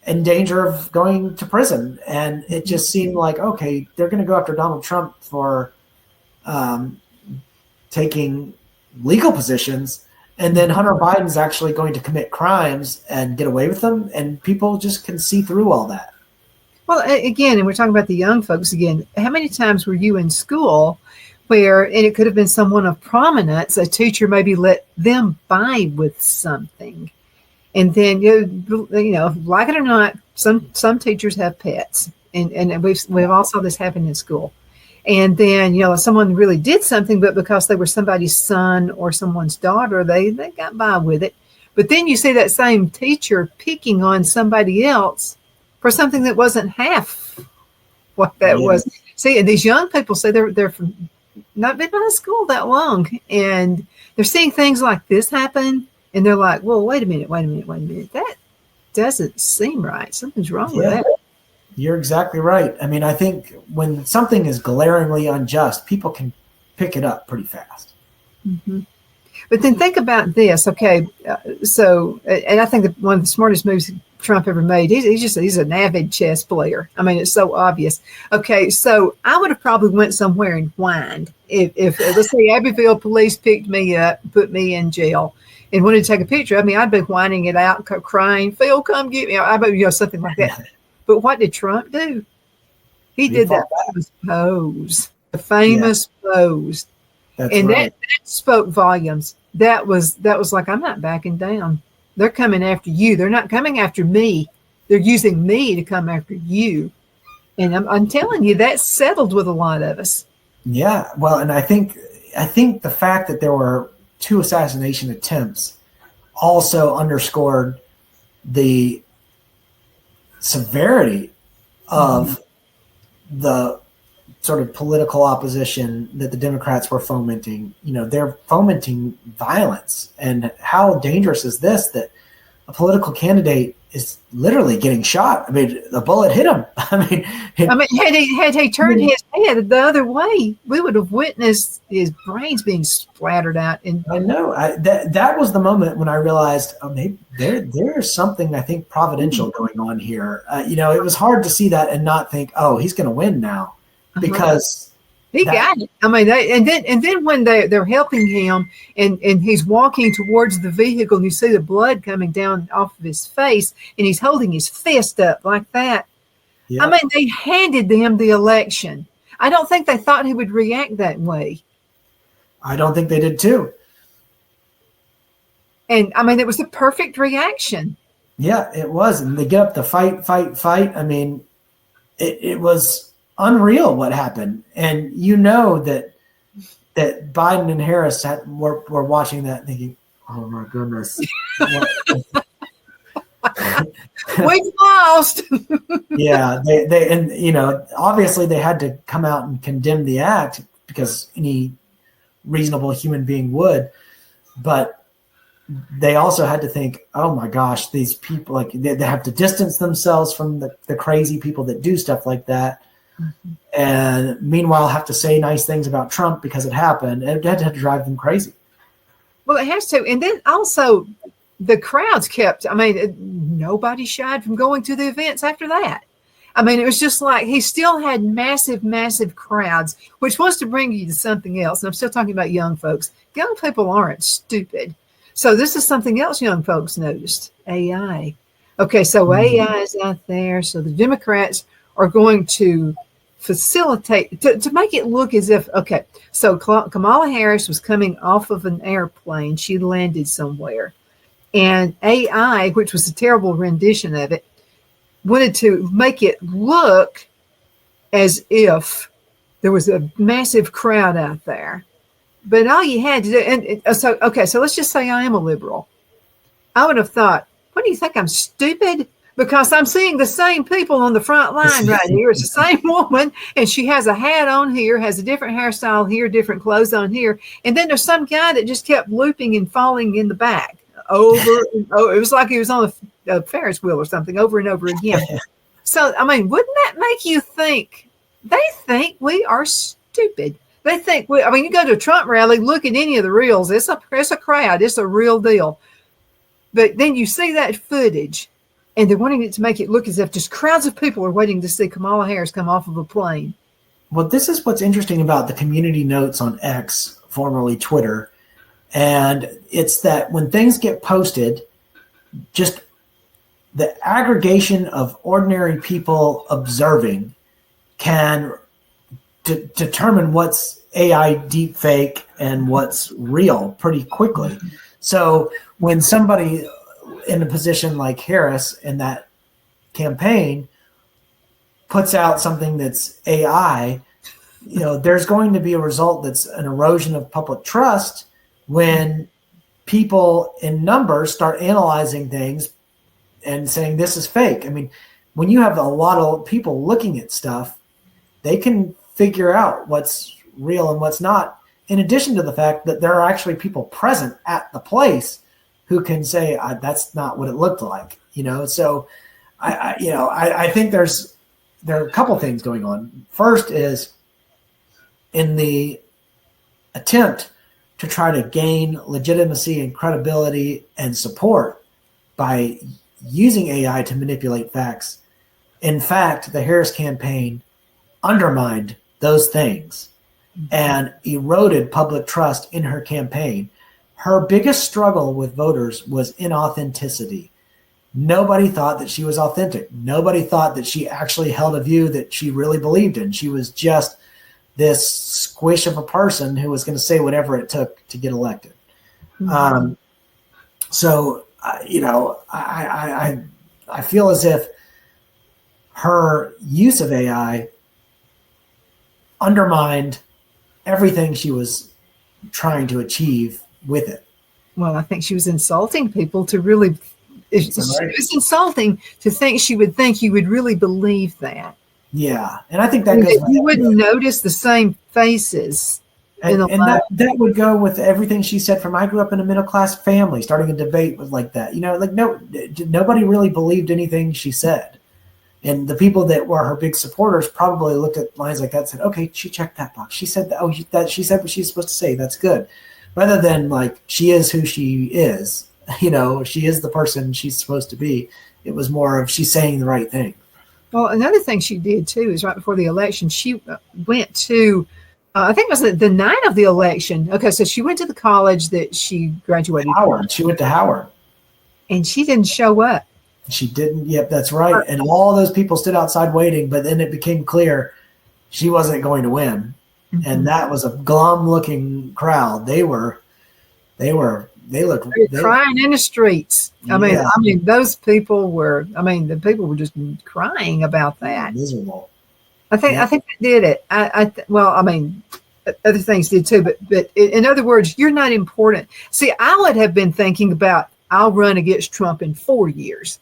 in danger of going to prison. And it just seemed like, okay, they're going to go after Donald Trump for taking legal positions, and then Hunter Biden's actually going to commit crimes and get away with them, and people just can see through all that. Well, again, and we're talking about the young folks again, how many times were you in school where, and it could have been someone of prominence, a teacher maybe let them buy with something? And then, like it or not, some teachers have pets, and we've all saw this happen in school. And then, someone really did something, but because they were somebody's son or someone's daughter, they got by with it. But then you see that same teacher picking on somebody else for something that wasn't half what that was. See, and these young people say they're from not been out of school that long, and they're seeing things like this happen. And they're like, well, wait a minute. That doesn't seem right. Something's wrong with that. You're exactly right. I mean, I think when something is glaringly unjust, people can pick it up pretty fast. Mm-hmm. But then think about this. Okay, and I think that one of the smartest moves Trump ever made, he's an avid chess player. I mean, it's so obvious. Okay, so I would have probably went somewhere and whined. If let's say Abbeville police picked me up, put me in jail, and wanted to take a picture of me, I'd be whining it out, crying, Phil, come get me. I'd be, something like that. But what did Trump do? He did that famous pose, the famous pose. That's And right. that spoke volumes. That was like, I'm not backing down. They're coming after you. They're not coming after me. They're using me to come after you. And I'm telling you, that settled with a lot of us. Yeah. Well, and I think the fact that there were 2 assassination attempts also underscored the severity of the sort of political opposition that the Democrats were fomenting. You know, they're fomenting violence. And how dangerous is this, that a political candidate is literally getting shot? I mean, the bullet hit him. Had he turned his head the other way, we would have witnessed his brains being splattered out. And I know that was the moment when I realized, maybe there's something, I think, providential going on here. It was hard to see that and not think, oh, he's going to win now, because he got it. I mean, and then when they're helping him and he's walking towards the vehicle and you see the blood coming down off of his face and he's holding his fist up like that. Yeah. I mean, they handed him the election. I don't think they thought he would react that way. I don't think they did too. And I mean, it was the perfect reaction. Yeah, it was. And they get up to fight. I mean, it was unreal what happened. And you know that Biden and Harris were watching that thinking, oh my goodness. We've lost. Yeah, they and obviously they had to come out and condemn the act, because any reasonable human being would, but they also had to think, oh my gosh, these people, like, they have to distance themselves from the crazy people that do stuff like that. Mm-hmm. And meanwhile have to say nice things about Trump because it happened. It had to drive them crazy. Well, it has to. And then also the crowds kept, I mean, nobody shied from going to the events after that. I mean, it was just like he still had massive, massive crowds, which wants to bring you to something else. And I'm still talking about young folks. Young people aren't stupid. So this is something else young folks noticed, AI. Okay, so AI is out there. So the Democrats are going to facilitate, to make it look as if, okay, so Kamala Harris was coming off of an airplane. She landed somewhere. And AI, which was a terrible rendition of it, wanted to make it look as if there was a massive crowd out there. But all you had to do, so let's just say I am a liberal. I would have thought, what do you think, I'm stupid? Because I'm seeing the same people on the front line right here. It's the same woman, and she has a hat on here, has a different hairstyle here, different clothes on here. And then there's some guy that just kept looping and falling in the back over and over. It was like he was on a Ferris wheel or something, over and over again. So, I mean, wouldn't that make you think, they think we are stupid? They think you go to a Trump rally, look at any of the reels. It's a crowd. It's a real deal. But then you see that footage, and they're wanting it to make it look as if just crowds of people are waiting to see Kamala Harris come off of a plane. Well, this is what's interesting about the community notes on X, formerly Twitter. And it's that when things get posted, just the aggregation of ordinary people observing can determine what's AI deepfake and what's real pretty quickly. So when somebody in a position like Harris in that campaign puts out something that's AI, there's going to be a result that's an erosion of public trust when people in numbers start analyzing things and saying this is fake. I mean, when you have a lot of people looking at stuff, they can figure out what's real and what's not, in addition to the fact that there are actually people present at the place who can say, that's not what it looked like, So I think there are a couple things going on. First is, in the attempt to try to gain legitimacy and credibility and support by using AI to manipulate facts, in fact, the Harris campaign undermined those things and eroded public trust in her campaign. Her biggest struggle with voters was inauthenticity. Nobody thought that she was authentic. Nobody thought that she actually held a view that she really believed in. She was just this squish of a person who was going to say whatever it took to get elected. Mhm. So, I feel as if her use of AI undermined everything she was trying to achieve with it. Well, I think she was insulting people to really. It Right? was insulting to think she would think you would really believe that. Yeah, and I think that And goes that with you wouldn't notice the same faces in a and lot. that would go with everything she said. From I grew up in a middle class family, starting a debate was like that. Like nobody really believed anything she said, and the people that were her big supporters probably looked at lines like that and said, "Okay, she checked that box. She said that. Oh, that she said what she's supposed to say. That's good." Rather than like she is who she is. She is the person she's supposed to be. It was more of she's saying the right thing. Well, another thing she did too is right before the election, she went to, I think it was the night of the election. Okay, so she went to the college that she graduated from, Howard. She went to Howard. and she didn't show up. She didn't. Yep, that's right. And all those people stood outside waiting, but then it became clear she wasn't going to win. Mm-hmm. And that was a glum-looking crowd. They looked Crying in the streets. I mean, those people were. I mean, the people were just crying about that. Miserable. I think they did it. Well, I mean, other things did too. But in other words, you're not important. See, I would have been thinking about I'll run against Trump in 4 years.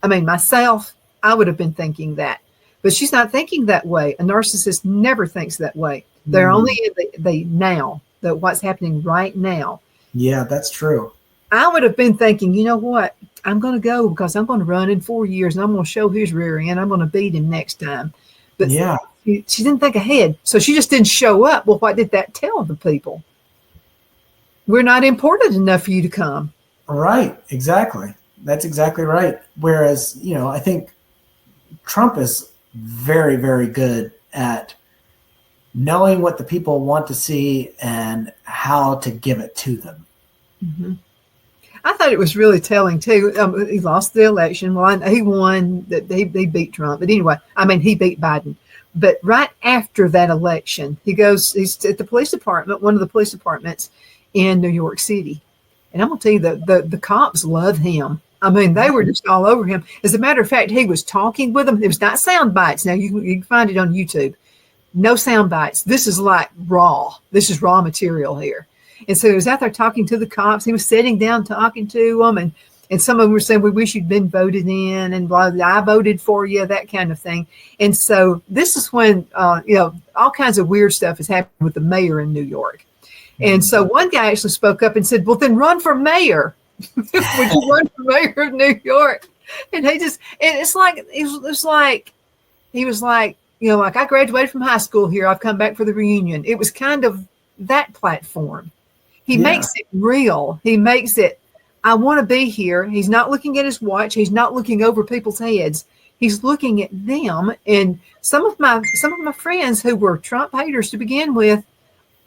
I mean, myself, I would have been thinking that. But she's not thinking that way. A narcissist never thinks that way. They're only in the now, what's happening right now. Yeah, that's true. I would have been thinking, you know what? I'm going to go because I'm going to run in 4 years and I'm going to show his rear end. I'm going to beat him next time. But she didn't think ahead. So she just didn't show up. Well, what did that tell the people? We're not important enough for you to come. Right. Exactly. That's exactly right. Whereas, I think Trump is very, very good at knowing what the people want to see and how to give it to them. Mm-hmm. I thought it was really telling too. He lost the election. Well, he won. That he beat Trump. But anyway, I mean, he beat Biden. But right after that election, he's at the police department, one of the police departments in New York City. And I'm going to tell you, the cops love him. I mean, they were just all over him. As a matter of fact, he was talking with them. It was not sound bites. Now, you can find it on YouTube. No sound bites. This is like raw. This is raw material here. And so he was out there talking to the cops. He was sitting down talking to them. And some of them were saying, we wish you'd been voted in and blah, blah, I voted for you, that kind of thing. And so this is when, all kinds of weird stuff is happening with the mayor in New York. And so one guy actually spoke up and said, well, then run for mayor. Would you run for mayor of New York? And he was like, like I graduated from high school here. I've come back for the reunion. It was kind of that platform. He makes it real. He makes it, I want to be here. He's not looking at his watch. He's not looking over people's heads. He's looking at them. And some of my friends who were Trump haters to begin with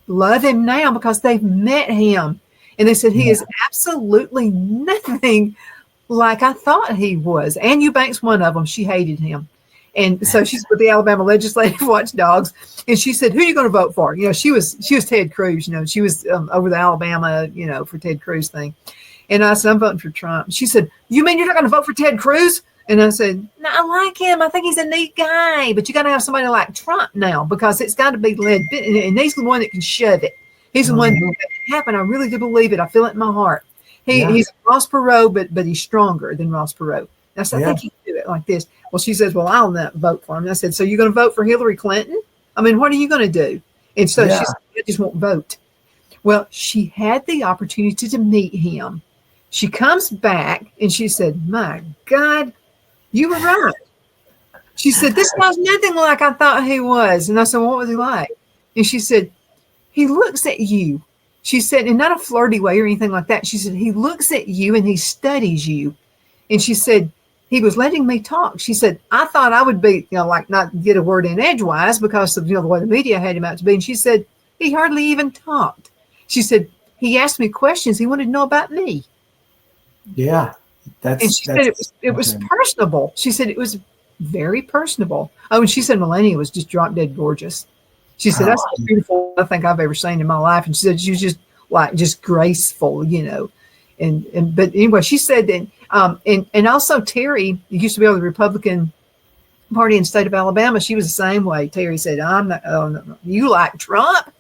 love him now because they've met him. And they said he is absolutely nothing like I thought he was. Ann Eubanks, one of them, she hated him. And so she's with the Alabama Legislative Watchdogs. And she said, who are you going to vote for? She was Ted Cruz, she was over the Alabama, for Ted Cruz thing. And I said, I'm voting for Trump. She said, you mean you're not going to vote for Ted Cruz? And I said, no, I like him. I think he's a neat guy. But you got to have somebody like Trump now because it's got to be led. And he's the one that can shove it. He's the one that can happen. I really do believe it. I feel it in my heart. He's Ross Perot, but he's stronger than Ross Perot. I said, I think he can do it like this. Well, she says, well, I'll not vote for him. And I said, so you're going to vote for Hillary Clinton? I mean, what are you going to do? And so she said, I just won't vote. Well, she had the opportunity to meet him. She comes back and she said, my God, you were right. She said, this guy's nothing like I thought he was. And I said, what was he like? And she said, he looks at you. She said, in not a flirty way or anything like that. She said, he looks at you and he studies you. And she said, he was letting me talk. She said, I thought I would be, like not get a word in edgewise because of, the way the media had him out to be. And she said, he hardly even talked. She said, he asked me questions. He wanted to know about me. Yeah. And she said it was personable. She said it was very personable. Oh, and she said Melania was just drop dead gorgeous. She said, that's the most beautiful I think I've ever seen in my life. And she said, she was just graceful, but anyway, she said that, and also Terry used to be on the Republican Party in the state of Alabama. She was the same way. Terry said, I'm not, oh, no, you like Trump?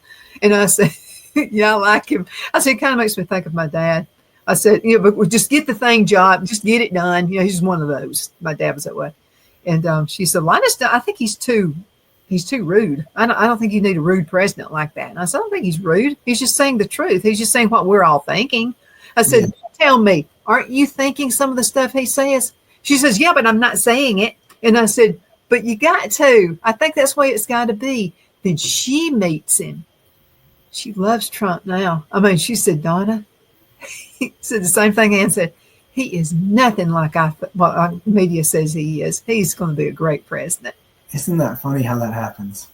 And I said, yeah, I like him. I said, it kind of makes me think of my dad. I said, but we'll just get the thing, job, just get it done. He's one of those. My dad was that way. And she said, Linus, I think he's too rude. I don't think you need a rude president like that. And I said, I don't think he's rude. He's just saying the truth. He's just saying what we're all thinking. I said, Tell me, aren't you thinking some of the stuff he says? She says, yeah, but I'm not saying it. And I said, but you got to. I think that's the way it's got to be. Then she meets him. She loves Trump now. I mean, she said, Donna, he said the same thing Ann said. He is nothing like our media says he is. He's going to be a great president. Isn't that funny how that happens?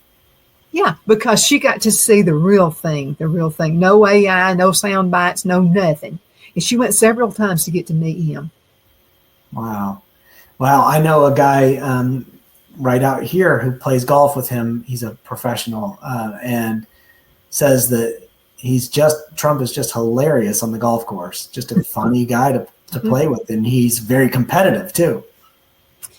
Yeah, because she got to see the real thing. No AI, no sound bites, no nothing. And she went several times to get to meet him. Wow. Well, I know a guy right out here who plays golf with him. He's a professional and says that Trump is just hilarious on the golf course. Just a funny guy to play with. And he's very competitive too.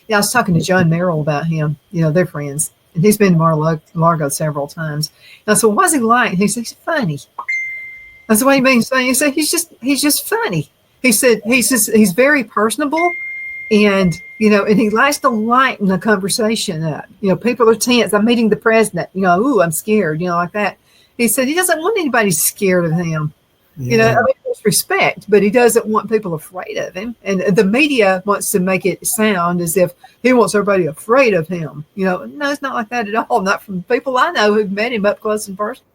Yeah, I was talking to John Merrill about him. They're friends. And he's been to Mar-a-Lago several times. And I said, what's he like? And he said, he's funny. I said, what do you mean funny? He said, he's just funny. He said, he's very personable. And, and he likes to lighten the conversation up. People are tense. I'm meeting the president. Ooh, I'm scared, like that. He said he doesn't want anybody scared of him. Yeah. There's respect, but he doesn't want people afraid of him. And the media wants to make it sound as if he wants everybody afraid of him. No, it's not like that at all. Not from people I know who've met him up close and personal.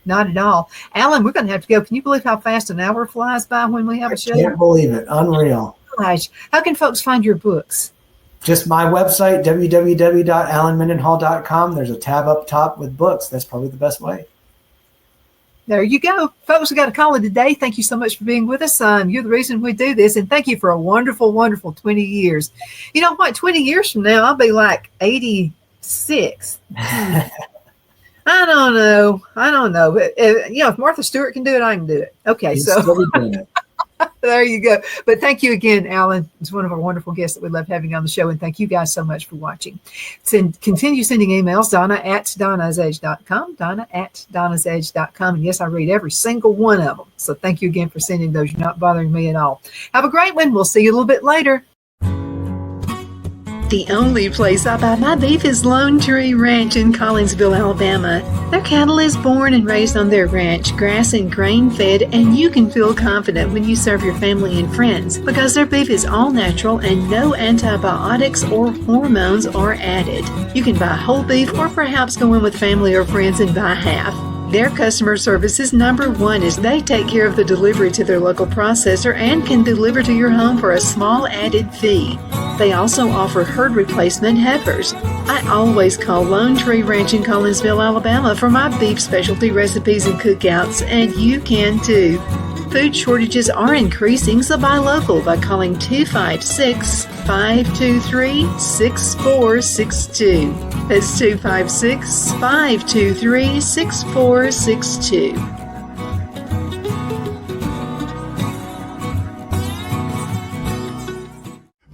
Not at all. Alan, we're going to have to go. Can you believe how fast an hour flies by when we have a show? I can't believe it. Unreal. Gosh, how can folks find your books? Just my website, www.alanmendenhall.com. There's a tab up top with books. That's probably the best way. There you go. Folks, we got a call it today. Thank you so much for being with us. You're the reason we do this. And thank you for a wonderful, wonderful 20 years. You know what? 20 years from now, I'll be like 86. I don't know. If Martha Stewart can do it, I can do it. Okay, so there you go. But thank you again, Alan. It's one of our wonderful guests that we love having on the show. And thank you guys so much for watching. Continue sending emails, Donna@Donna'sEdge.com, Donna@Donna'sEdge.com. And yes, I read every single one of them. So thank you again for sending those. You're not bothering me at all. Have a great one. We'll see you a little bit later. The only place I buy my beef is Lone Tree Ranch in Collinsville, Alabama. Their cattle is born and raised on their ranch, grass and grain fed, and you can feel confident when you serve your family and friends because their beef is all natural and no antibiotics or hormones are added. You can buy whole beef or perhaps go in with family or friends and buy half. Their customer service is number one as they take care of the delivery to their local processor and can deliver to your home for a small added fee. They also offer herd replacement heifers. I always call Lone Tree Ranch in Collinsville, Alabama for my beef specialty recipes and cookouts, and you can too. Food shortages are increasing, so buy local by calling 256-523-6462. That's 256-523-6462.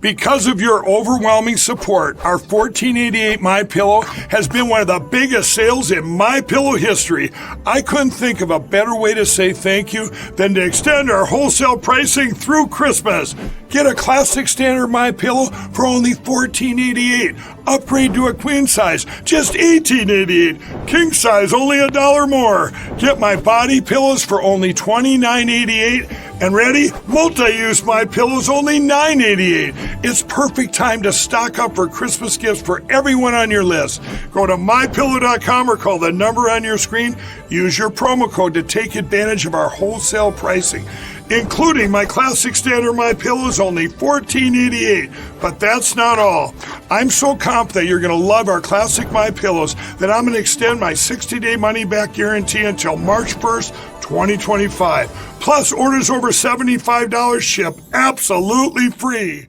Because of your overwhelming support, our 1488 MyPillow has been one of the biggest sales in MyPillow history. I couldn't think of a better way to say thank you than to extend our wholesale pricing through Christmas. Get a classic standard MyPillow for only $14.88. Upgrade to a queen size, just $18.88. King size, only $1 more. Get my body pillows for only $29.88. And ready? Multi-use MyPillows, only $9.88. It's perfect time to stock up for Christmas gifts for everyone on your list. Go to MyPillow.com or call the number on your screen. Use your promo code to take advantage of our wholesale pricing, including my classic standard MyPillows, only $14.88. But that's not all. I'm so confident you're going to love our classic MyPillows that I'm going to extend my 60-day money-back guarantee until March 1st, 2025. Plus, orders over $75 ship absolutely free.